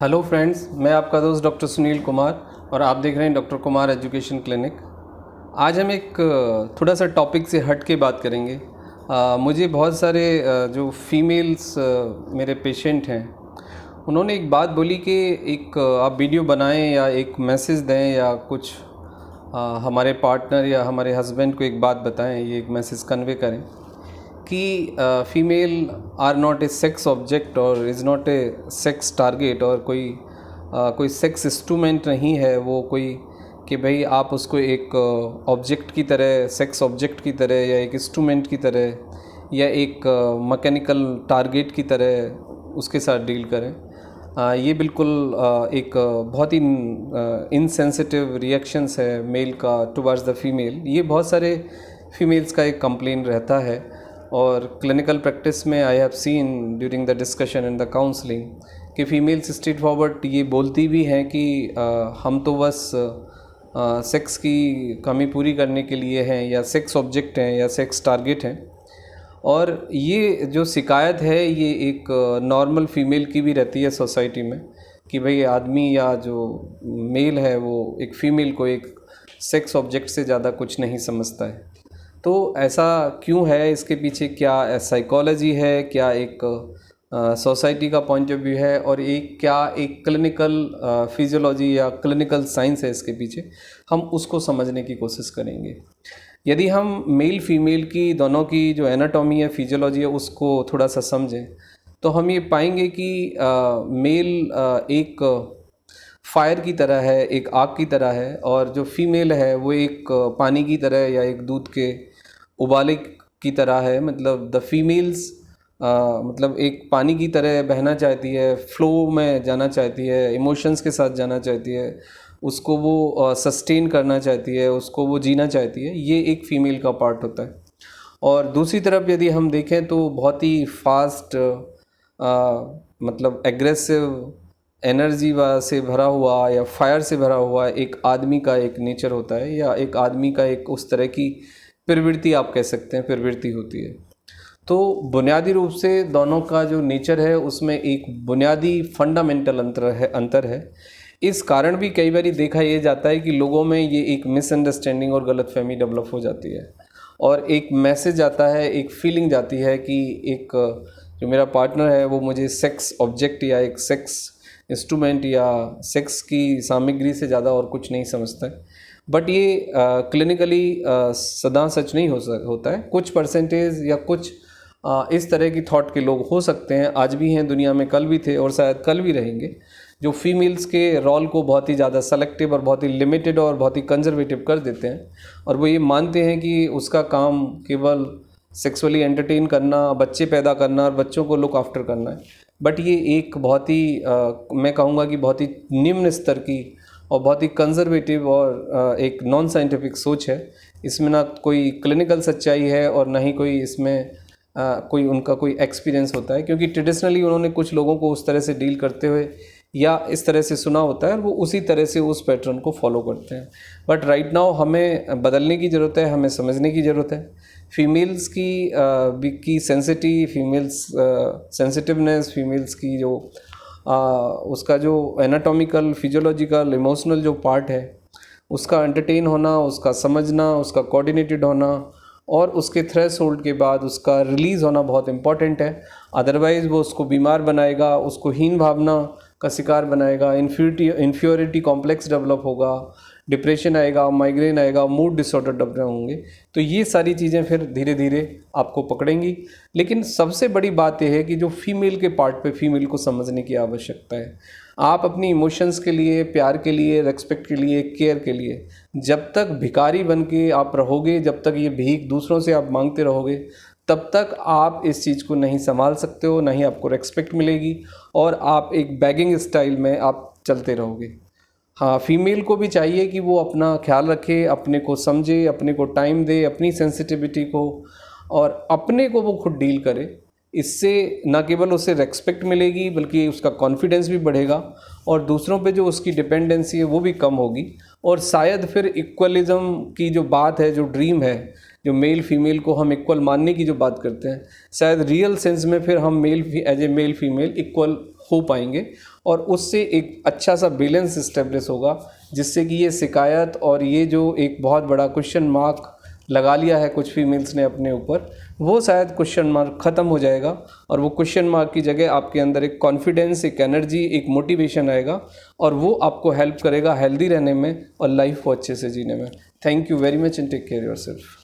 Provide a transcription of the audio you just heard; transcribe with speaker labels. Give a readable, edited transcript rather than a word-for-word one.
Speaker 1: Hello friends, मैं आपका दोस्त डॉक्टर सुनील कुमार और आप देख रहे हैं डॉक्टर कुमार एजुकेशन क्लिनिक। आज हम एक थोड़ा सा टॉपिक से हट के बात करेंगे। मुझे बहुत सारे जो फीमेल्स मेरे पेशेंट हैं, उन्होंने एक बात बोली कि एक आप वीडियो बनाएं या एक मैसेज दें या कुछ हमारे पार्टनर या हमारे हस्बैंड को एक बात बताएं, ये एक मैसेज कन्वे करें कि female are not a sex object और is not a sex target, और कोई सेक्स इंस्ट्रूमेंट नहीं है वो, कोई कि भाई आप उसको एक ऑब्जेक्ट की तरह, सेक्स ऑब्जेक्ट की तरह या एक इंस्ट्रूमेंट की तरह या एक मैकेनिकल टारगेट की तरह उसके साथ डील करें। ये बिल्कुल एक बहुत ही इनसेंसिटिव रिएक्शंस है मेल का टुवर्ड्स द फीमेल। ये बहुत सारे फीमेल्स का एक कंप्लेन रहता है और क्लिनिकल प्रैक्टिस में I have seen during the discussion and the counselling कि फ़ीमेल्स स्ट्रेट फॉरवर्ड ये बोलती भी हैं कि हम तो बस सेक्स की कमी पूरी करने के लिए हैं या सेक्स ऑब्जेक्ट हैं या सेक्स टारगेट हैं। और ये जो शिकायत है ये एक नॉर्मल फ़ीमेल की भी रहती है सोसाइटी में कि भाई आदमी या जो मेल है वो एक फ़ीमेल को एक सेक्स ऑब्जेक्ट से ज़्यादा कुछ नहीं समझता है। तो ऐसा क्यों है, इसके पीछे क्या साइकोलॉजी है, क्या एक सोसाइटी का पॉइंट ऑफ व्यू है, और एक क्लिनिकल फिजियोलॉजी या क्लिनिकल साइंस है इसके पीछे, हम उसको समझने की कोशिश करेंगे। यदि हम मेल फीमेल की दोनों की जो एनाटॉमी है, फिजियोलॉजी है, उसको थोड़ा सा समझें तो हम ये पाएंगे कि मेल एक फायर की तरह है, एक आग की तरह है, और जो फीमेल है वो एक पानी की तरह या एक दूध के उबाले की तरह है। मतलब द फीमेल्स मतलब एक पानी की तरह बहना चाहती है, फ्लो में जाना चाहती है, इमोशंस के साथ जाना चाहती है, उसको वो सस्टेन करना चाहती है, उसको वो जीना चाहती है। ये एक फ़ीमेल का पार्ट होता है। और दूसरी तरफ यदि हम देखें तो बहुत ही फास्ट मतलब एग्रेसिव एनर्जी से भरा हुआ या फायर से भरा हुआ एक आदमी का एक नेचर होता है, या एक आदमी का एक उस तरह की प्रवृत्ति आप कह सकते हैं, प्रवृत्ति होती है। तो बुनियादी रूप से दोनों का जो नेचर है उसमें एक बुनियादी फंडामेंटल अंतर है। इस कारण भी कई बार देखा ये जाता है कि लोगों में ये एक मिसअंडरस्टैंडिंग और गलतफहमी डेवलप हो जाती है, और एक मैसेज आता है, एक फीलिंग जाती है कि एक जो मेरा पार्टनर है वो मुझे सेक्स ऑब्जेक्ट या एक सेक्स इंस्ट्रूमेंट या सेक्स की सामग्री से ज़्यादा और कुछ नहीं समझता है। बट ये क्लिनिकली सदा सच नहीं होता है। कुछ परसेंटेज या कुछ इस तरह की थॉट के लोग हो सकते हैं, आज भी हैं दुनिया में, कल भी थे और शायद कल भी रहेंगे, जो फीमेल्स के रोल को बहुत ही ज़्यादा सेलेक्टिव और बहुत ही लिमिटेड और बहुत ही कंजर्वेटिव कर देते हैं, और वो ये मानते हैं कि उसका काम केवल सेक्सुअली एंटरटेन करना, बच्चे पैदा करना और बच्चों को लुक आफ्टर करना है। बट ये एक बहुत ही मैं कहूँगा कि बहुत ही निम्न स्तर की और बहुत ही कंजर्वेटिव और एक नॉन साइंटिफिक सोच है। इसमें ना कोई क्लिनिकल सच्चाई है और ना ही कोई इसमें कोई उनका कोई एक्सपीरियंस होता है, क्योंकि ट्रेडिशनली उन्होंने कुछ लोगों को उस तरह से डील करते हुए या इस तरह से सुना होता है और वो उसी तरह से उस पैटर्न को फॉलो करते हैं। बट राइट नाउ हमें बदलने की ज़रूरत है, हमें समझने की ज़रूरत है। फीमेल्स की सेंसिटिवनेस, फीमेल्स की जो उसका जो एनाटॉमिकल, फिजियोलॉजिकल, इमोशनल जो पार्ट है, उसका एंटरटेन होना, उसका समझना, उसका कोऑर्डिनेटेड होना और उसके थ्रेशोल्ड के बाद उसका रिलीज़ होना बहुत इंपॉर्टेंट है। अदरवाइज़ वो उसको बीमार बनाएगा, उसको हीन भावना का शिकार बनाएगा, इन्फ्योरिटी कॉम्प्लेक्स डेवलप होगा, डिप्रेशन आएगा, माइग्रेन आएगा, मूड डिसऑर्डर डेवलप होंगे। तो ये सारी चीज़ें फिर धीरे धीरे आपको पकड़ेंगी। लेकिन सबसे बड़ी बात यह है कि जो फीमेल के पार्ट पे फीमेल को समझने की आवश्यकता है। आप अपनी इमोशंस के लिए, प्यार के लिए, रेस्पेक्ट के लिए, केयर के लिए जब तक भिखारी बन के आप रहोगे, जब तक ये भीख दूसरों से आप मांगते रहोगे, तब तक आप इस चीज़ को नहीं संभाल सकते हो, ना ही आपको रेस्पेक्ट मिलेगी, और आप एक बैगिंग स्टाइल में आप चलते रहोगे। हाँ, फीमेल को भी चाहिए कि वो अपना ख्याल रखे, अपने को समझे, अपने को टाइम दे, अपनी सेंसिटिविटी को, और अपने को वो खुद डील करे। इससे न केवल उसे रेस्पेक्ट मिलेगी बल्कि उसका कॉन्फिडेंस भी बढ़ेगा, और दूसरों पे जो उसकी डिपेंडेंसी है वो भी कम होगी। और शायद फिर इक्वलिज्म की जो बात है, जो ड्रीम है, जो मेल फीमेल को हम इक्वल मानने की जो बात करते हैं, शायद रियल सेंस में फिर हम as a male female equal हो पाएंगे और उससे एक अच्छा सा बैलेंस इस्टेब्लिश होगा, जिससे कि ये शिकायत और ये जो एक बहुत बड़ा क्वेश्चन मार्क लगा लिया है कुछ फीमेल्स ने अपने ऊपर, वो शायद क्वेश्चन मार्क ख़त्म हो जाएगा और वो क्वेश्चन मार्क की जगह आपके अंदर एक कॉन्फिडेंस, एक एनर्जी, एक मोटिवेशन आएगा और वो आपको हेल्प करेगा हेल्दी रहने में और लाइफ को अच्छे से जीने में। Thank you very much and take care yourself.